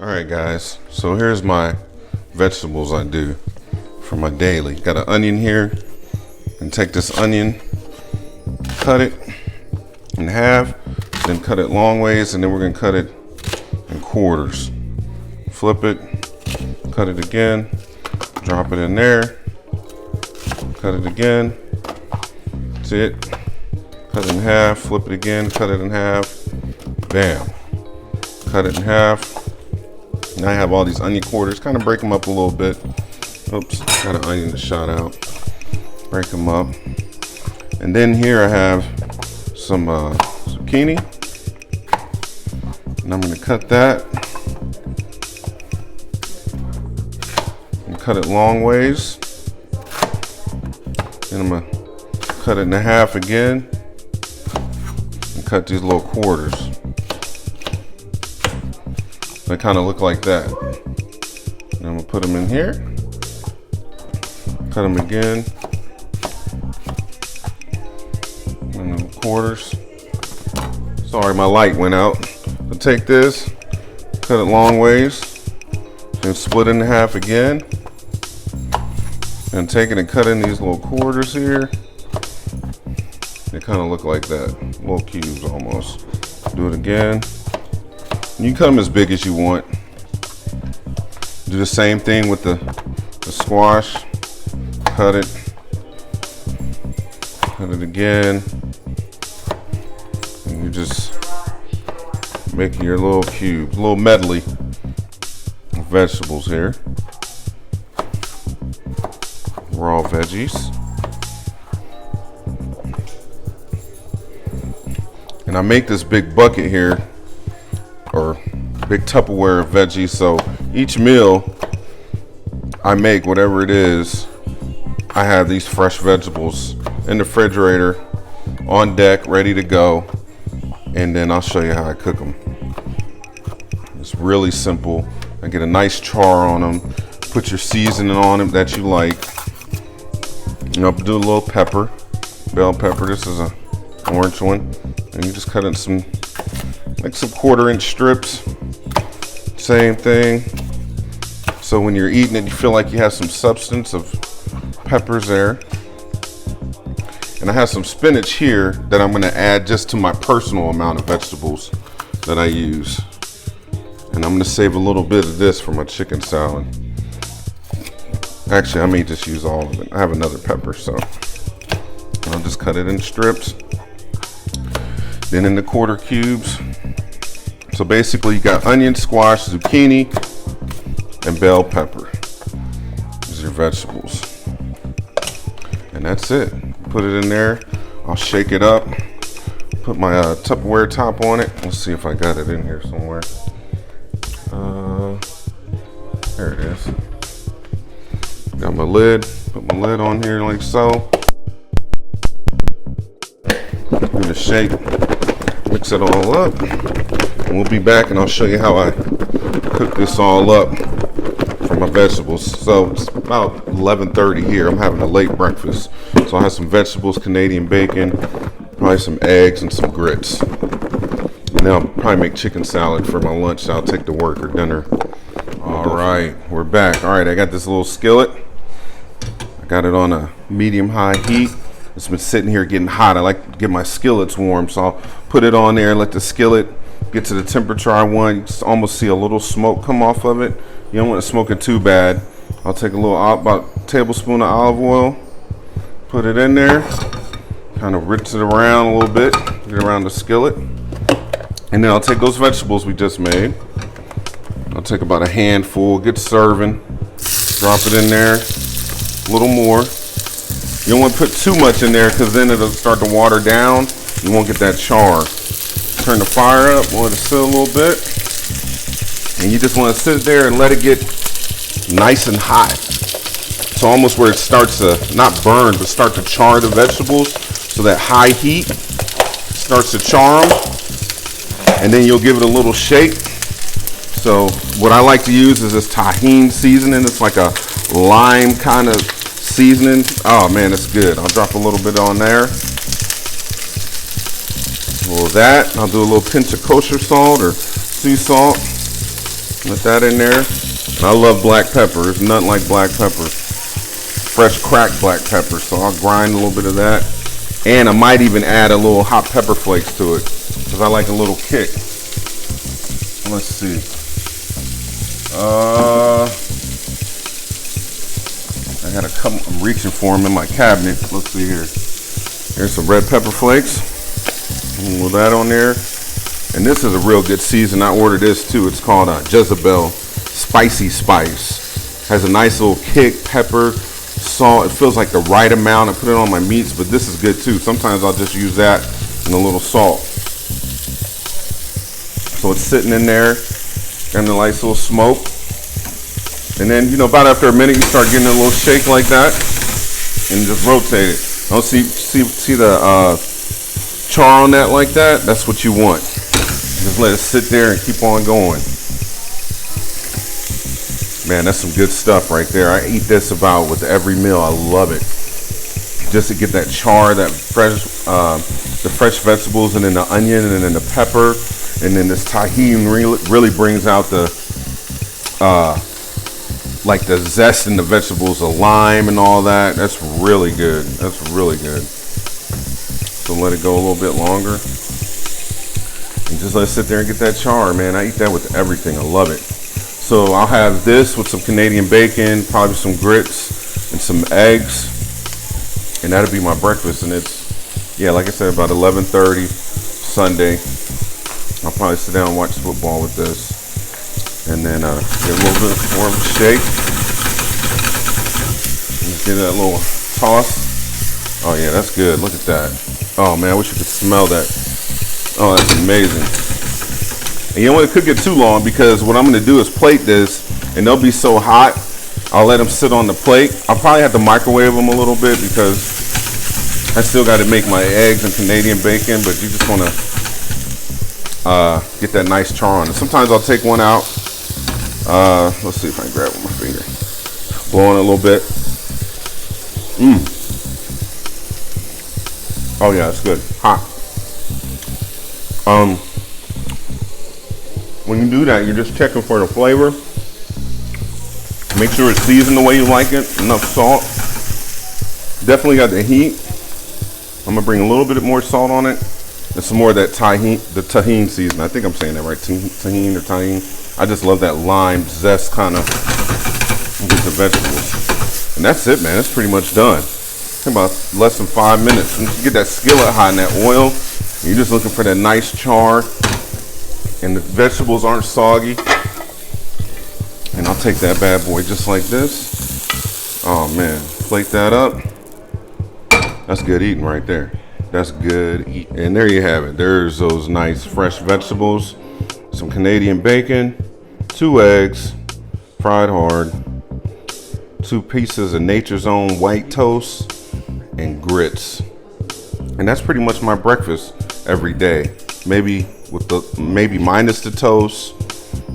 Alright guys, so here's my vegetables I do for my daily. Got an onion here, and take this onion, cut it in half, then cut it long ways, and then we're gonna cut it in quarters. Flip it, cut it again, drop it in there, cut it again, that's it. Cut it in half, flip it again, cut it in half, bam. Cut it in half. Now I have all these onion quarters, kind of break them up a little bit. Oops, got an onion to shot out. Break them up. And then here I have some zucchini. And I'm gonna cut that. And cut it long ways. And I'm gonna cut it in half again. And cut these little quarters. They kind of look like that. And I'm gonna put them in here. Cut them again. And the quarters. Sorry, my light went out. So take this, cut it long ways, and split it in half again. And take it and cut in these little quarters here. They kind of look like that, little cubes almost. Do it again. You can cut them as big as you want. Do the same thing with the squash. Cut it again. And you just make your little cubes, a little medley of vegetables here. Raw veggies. And I make this big bucket here, or big Tupperware of veggies, so each meal I make, whatever it is, I have these fresh vegetables in the refrigerator on deck ready to go, and then I'll show you how I cook them. It's really simple. I get a nice char on them, put your seasoning on them that you like, you know, do a little pepper, bell pepper. This is an orange one, and you just cut it some, like some 1/4-inch strips. Same thing. So when you're eating it, you feel like you have some substance of peppers there. And I have some spinach here that I'm gonna add just to my personal amount of vegetables that I use. And I'm gonna save a little bit of this for my chicken salad. Actually, I may just use all of it. I have another pepper, so I'll just cut it in strips. Then in the 1/4 cubes. So basically you got onion, squash, zucchini, and bell pepper. These are your vegetables. And that's it. Put it in there. I'll shake it up. Put my Tupperware top on it. Let's see if I got it in here somewhere. There it is. Got my lid. Put my lid on here like so. Give it a shake. Mix it all up. And we'll be back and I'll show you how I cook this all up for my vegetables. So it's about 11:30 here. I'm having a late breakfast. So I have some vegetables, Canadian bacon, probably some eggs and some grits. And then I'll probably make chicken salad for my lunch that I'll take to work or dinner. All right, we're back. All right, I got this little skillet. I got it on a medium-high heat. It's been sitting here getting hot. I like to get my skillets warm, so I'll put it on there and let the skillet get to the temperature I want. You can almost see a little smoke come off of it. You don't want it smoking too bad. I'll take a little, about a tablespoon of olive oil, put it in there, kind of rinse it around a little bit, get around the skillet. And then I'll take those vegetables we just made. I'll take about a handful, get serving, drop it in there, a little more. You don't want to put too much in there because then it'll start to water down. You won't get that char. Turn the fire up, let it sit a little bit. And you just want to sit there and let it get nice and hot. So almost where it starts to, not burn, but start to char the vegetables. So that high heat starts to char them. And then you'll give it a little shake. So what I like to use is this tahini seasoning. It's like a lime kind of seasoning. Oh man, it's good. I'll drop a little bit on there. A little of that. I'll do a little pinch of kosher salt or sea salt. Put that in there. And I love black pepper. There's nothing like black pepper. Fresh cracked black pepper. So I'll grind a little bit of that. And I might even add a little hot pepper flakes to it, because I like a little kick. Let's see. I got a couple, I'm reaching for them in my cabinet. Let's see here. Here's some red pepper flakes. With that on there. And this is a real good season. I ordered this too. It's called Jezebel Spicy Spice. Has a nice little kick, pepper, salt. It feels like the right amount. I put it on my meats, but this is good too. Sometimes I'll just use that and a little salt. So it's sitting in there, getting a nice little smoke. And then, about after a minute, you start getting a little shake like that, and just rotate it. Don't see the char on that like that? That's what you want. Just let it sit there and keep on going. Man, that's some good stuff right there. I eat this about with every meal. I love it. Just to get that char, that fresh, the fresh vegetables, and then the onion, and then the pepper, and then this tahini really brings out the, like the zest in the vegetables, the lime and all that. That's really good. That's really good. So let it go a little bit longer. And just let it sit there and get that char, man. I eat that with everything. I love it. So I'll have this with some Canadian bacon, probably some grits and some eggs. And that'll be my breakfast. And it's, yeah, like I said, about 11:30 Sunday. I'll probably sit down and watch football with this. And then get a little bit more of a shake. Just give that little toss. Oh yeah, that's good. Look at that. Oh man, I wish you could smell that. Oh, that's amazing. And you don't want to cook it too long, because what I'm going to do is plate this, and they'll be so hot, I'll let them sit on the plate. I'll probably have to microwave them a little bit, because I still got to make my eggs and Canadian bacon, but you just want to get that nice char on it. Sometimes I'll take one out. Let's see if I can grab it with my finger. Blow on it a little bit. Oh yeah, it's good. Hot. When you do that, you're just checking for the flavor. Make sure it's seasoned the way you like it. Enough salt. Definitely got the heat. I'm gonna bring a little bit more salt on it. And some more of that the tahini season. I think I'm saying that right. Tahini or tahini. I just love that lime zest kind of with the vegetables. And that's it, man. It's pretty much done. About less than 5 minutes. And you get that skillet hot in that oil. You're just looking for that nice char. And the vegetables aren't soggy. And I'll take that bad boy just like this. Oh man, plate that up. That's good eating right there. That's good eating. And there you have it. There's those nice fresh vegetables, some Canadian bacon, 2 eggs, fried hard, 2 pieces of Nature's Own white toast, and grits. And that's pretty much my breakfast every day. Maybe minus the toast,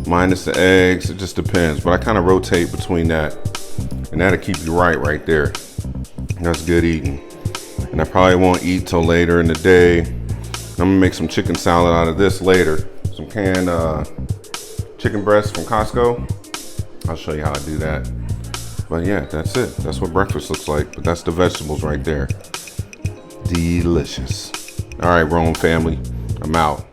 minus the eggs. It just depends. But I kind of rotate between that, and that'll keep you right there. That's good eating. And I probably won't eat till later in the day. I'm gonna make some chicken salad out of this later. Some canned chicken breasts from Costco. I'll show you how I do that. But yeah, that's it. That's what breakfast looks like. But that's the vegetables right there. Delicious. All right, Rome family, I'm out.